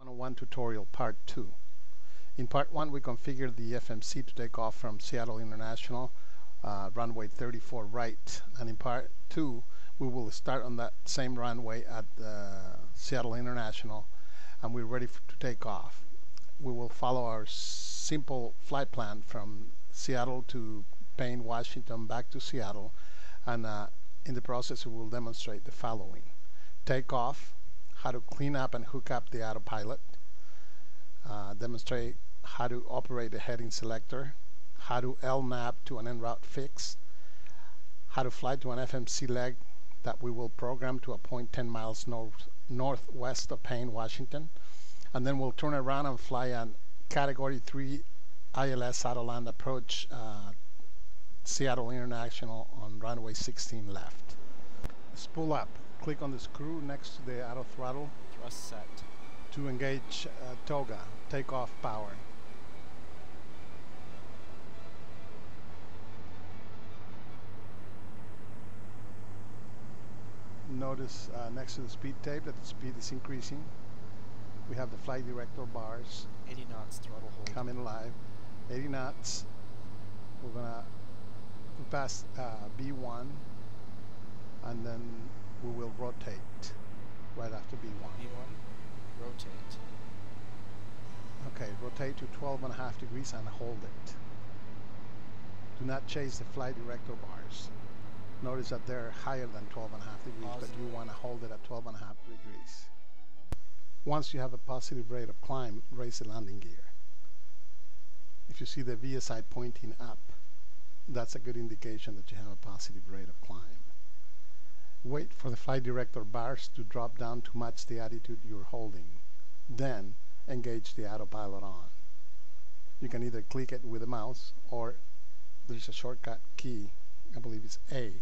101 tutorial part 2. In part 1 we configured the FMC to take off from Seattle International, runway 34 right, and in part 2 we will start on that same runway at Seattle International and we're ready to take off. We will follow our simple flight plan from Seattle to Payne, Washington, back to Seattle, and in the process we will demonstrate the following: takeoff, how to clean up and hook up the autopilot, demonstrate how to operate the heading selector, how to LNAV to an ENROUTE FIX, how to fly to an FMC leg that we will program to a point 10 miles northwest of Payne, Washington, and then we'll turn around and fly an Category 3 ILS Autoland approach Seattle International on runway 16 left. Spool up. Click on the screw next to the auto throttle. Thrust set. To engage TOGA, takeoff power. Notice next to the speed tape that the speed is increasing. We have the flight director bars. 80 knots throttle hold. Coming live. 80 knots. We're gonna pass B1 and then we will rotate right after B1. B1, rotate. Okay, rotate to 12.5 degrees and hold it. Do not chase the flight director bars. Notice that they're higher than 12.5 degrees, but you want to hold it at 12.5 degrees. Once you have a positive rate of climb, raise the landing gear. If you see the VSI pointing up, that's a good indication that you have a positive rate of climb. Wait for the flight director bars to drop down to match the attitude you're holding. Then engage the autopilot on. You can either click it with the mouse or there's a shortcut key, I believe it's A.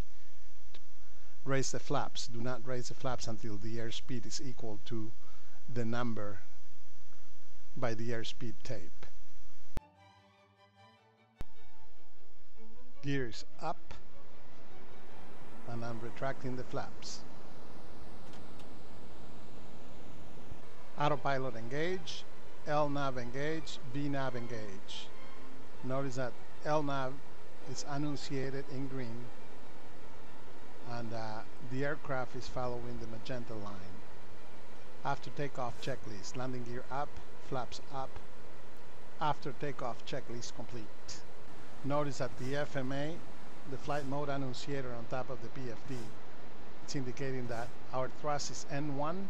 Raise the flaps. Do not raise the flaps until the airspeed is equal to the number by the airspeed tape. Gears up, and I'm retracting the flaps. Autopilot engage, LNAV engage, BNAV engage. Notice that LNAV is annunciated in green and the aircraft is following the magenta line. After takeoff checklist, landing gear up, flaps up. After takeoff checklist complete. Notice that the FMA, the flight mode annunciator on top of the PFD, it's indicating that our thrust is N1,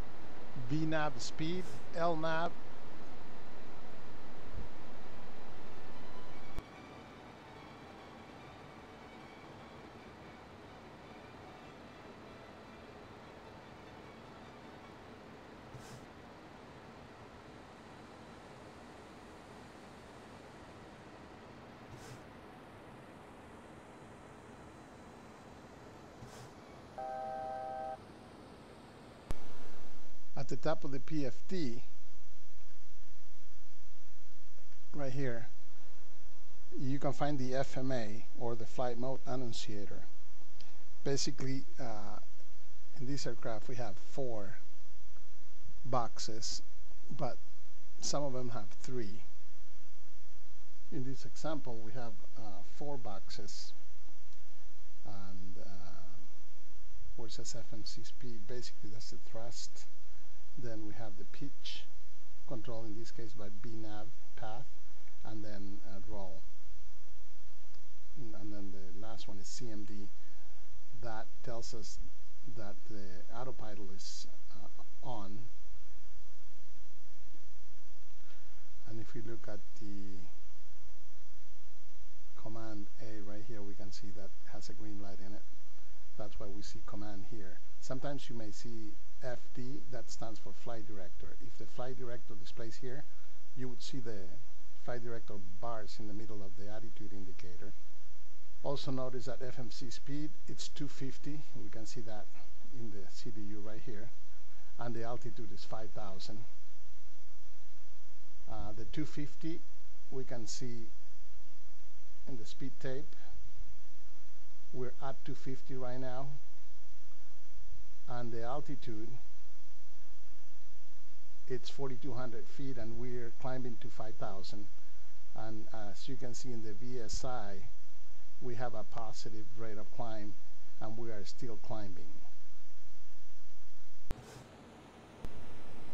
BNAV speed, LNAV, at the top of the PFD, right here, you can find the FMA or the flight mode annunciator. Basically, in this aircraft we have 4 boxes, but some of them have 3. In this example, we have 4 boxes, and where it says FMC speed, basically that's the thrust. Then we have the pitch, control in this case by BNAV path, and then roll. And then the last one is CMD. That tells us that the autopilot is on. And if we look at the command A right here, we can see that has a green light in it. That's why we see command here. Sometimes you may see FD, that stands for flight director. If the flight director displays here, you would see the flight director bars in the middle of the attitude indicator. Also notice that FMC speed, it's 250. We can see that in the CDU right here. And the altitude is 5,000. The 250 we can see in the speed tape. We're at 250 right now. And the altitude it's 4,200 feet and we're climbing to 5,000. And as you can see in the VSI, we have a positive rate of climb and we are still climbing.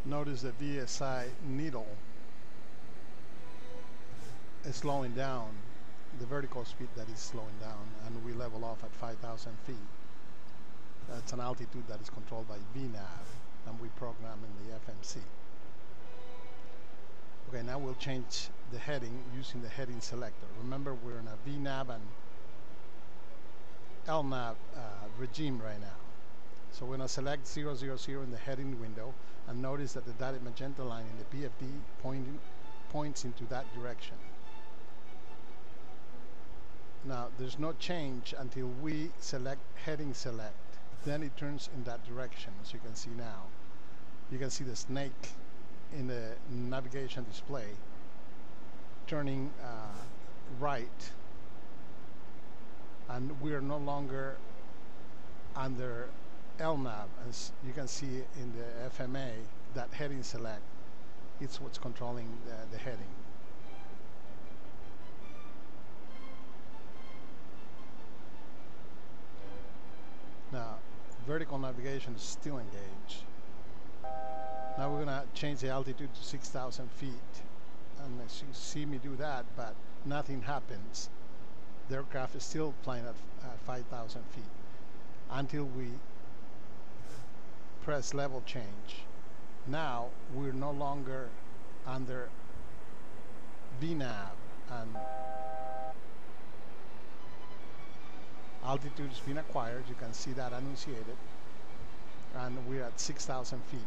Notice the VSI needle is slowing down, the vertical speed that is slowing down, and we level off at 5,000 feet. That's an altitude that is controlled by VNAV, and we program in the FMC. Okay, now we'll change the heading using the heading selector. Remember, we're in a VNAV and LNAV regime right now. So we're going to select 000 in the heading window, and notice that the dotted magenta line in the PFD points into that direction. Now there's no change until we select heading select, then it turns in that direction. As you can see now, you can see the snake in the navigation display turning right, and we are no longer under LNAV. As you can see in the FMA, that heading select, it's what's controlling the heading. Now vertical navigation is still engaged. Now we're gonna change the altitude to 6,000 feet, and as you see me do that, but nothing happens. The aircraft is still flying at 5,000 feet until we press level change. Now we're no longer under VNAV, and altitude has been acquired. You can see that annunciated, and we're at 6,000 feet.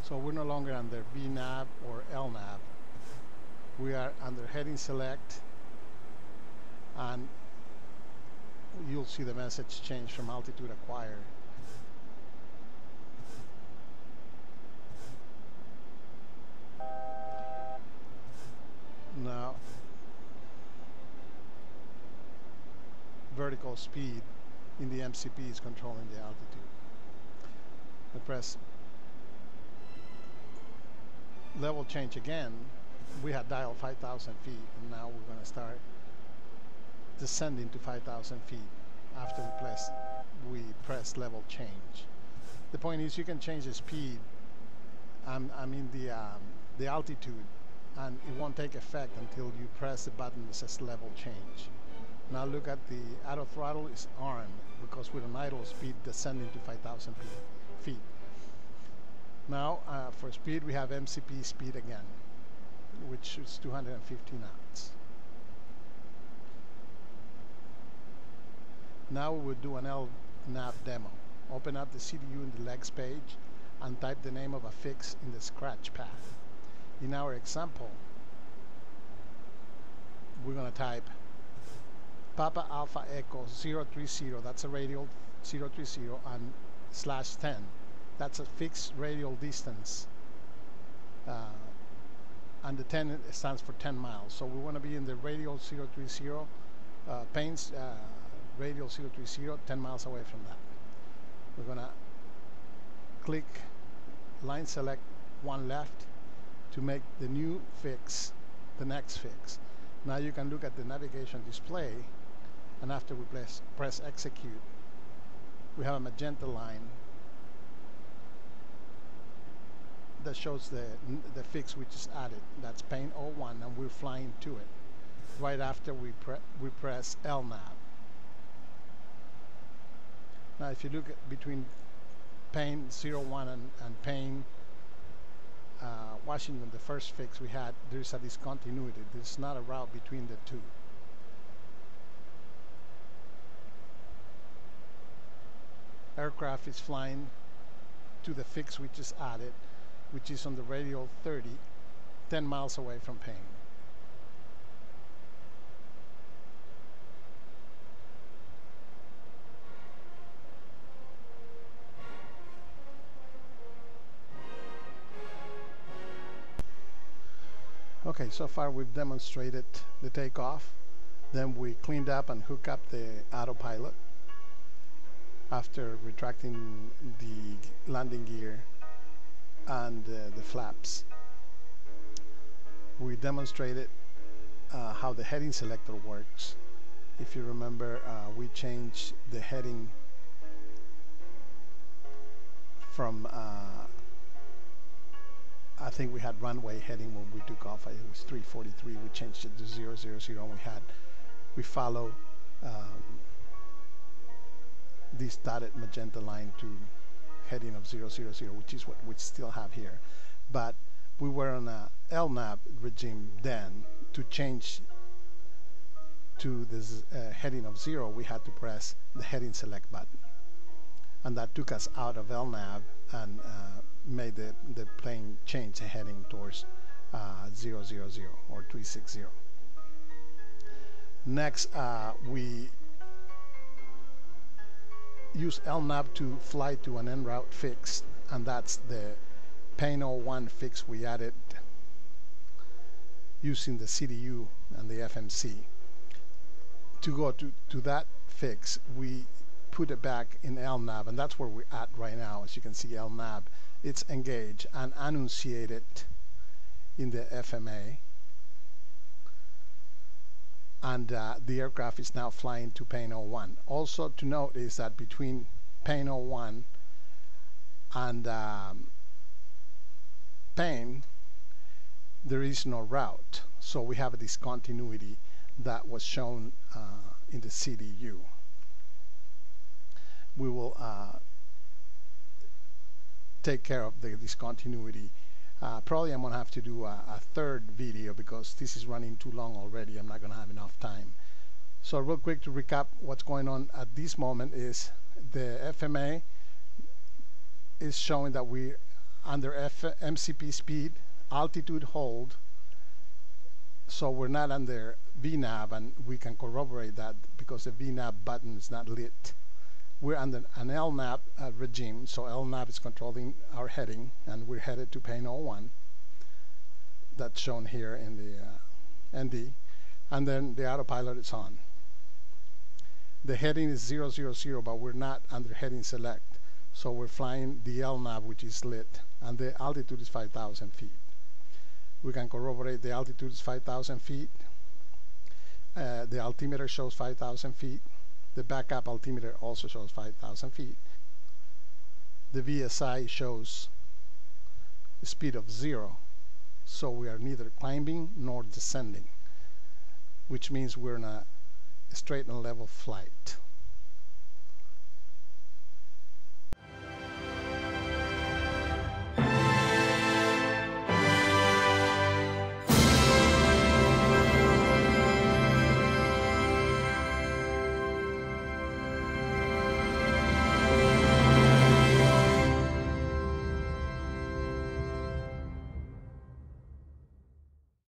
So we're no longer under VNAV or LNAV. We are under heading select, and you'll see the message change from altitude acquired. Now vertical speed in the MCP is controlling the altitude. We press level change again. We had dialed 5,000 feet, and now we're going to start descending to 5,000 feet after we press level change. The point is, you can change the speed, I mean the altitude, and it won't take effect until you press the button that says level change. Now look at the auto throttle is armed because with an idle speed descending to 5,000 feet. Now for speed we have MCP speed again, which is 250 knots. Now we will do an LNAV demo. Open up the CDU in the legs page and type the name of a fix in the scratch pad. In our example, we're going to type Papa Alpha Echo 030, that's a radial 030, and /10. That's a fixed radial distance. And the 10 stands for 10 miles. So we want to be in the radial 030, Payne's radial 030, 10 miles away from that. We're going to click line select one left to make the new fix the next fix. Now you can look at the navigation display, and after we press execute, we have a magenta line that shows the fix we just added. That's Payne 01, and we're flying to it right after we press LNAV. Now if you look at between Payne 01 and Payne Washington, the first fix we had, there's a discontinuity. There's not a route between the two. Aircraft is flying to the fix we just added, which is on the radial 30, 10 miles away from Payne. Okay, so far we've demonstrated the takeoff. Then we cleaned up and hooked up the autopilot after retracting the landing gear and the flaps. We demonstrated how the heading selector works. If you remember, we changed the heading from I think we had runway heading when we took off. It was 343. We changed it to 000, and we follow this dotted magenta line to heading of 000, which is what we still have here. But we were on a LNAV regime then. To change to this heading of 0, we had to press the heading select button, and that took us out of LNAV and made the plane change the heading towards 000 or 360. Next, we use LNAV to fly to an ENROUTE fix, and that's the PAIN-01 fix we added using the CDU and the FMC. To go to that fix, we put it back in LNAV, and that's where we're at right now. As you can see, LNAV, it's engaged and annunciated in the FMA, and the aircraft is now flying to PAIN-01. Also to note is that between PAIN-01 and PAIN, there is no route, so we have a discontinuity that was shown in the CDU. We will take care of the discontinuity. Probably I'm going to have to do a third video because this is running too long already. I'm not going to have enough time. So real quick to recap what's going on at this moment is the FMA is showing that we're under MCP speed, altitude hold, so we're not under VNAV, and we can corroborate that because the VNAV button is not lit. We're under an LNAV regime, so LNAV is controlling our heading, and we're headed to PAIN-01. That's shown here in the ND, and then the autopilot is on. The heading is 000, but we're not under heading select, so we're flying the LNAV, which is lit, and the altitude is 5,000 feet. We can corroborate the altitude is 5,000 feet. The altimeter shows 5,000 feet. The backup altimeter also shows 5,000 feet. The VSI shows a speed of 0, so we are neither climbing nor descending, which means we're in a straight and level flight.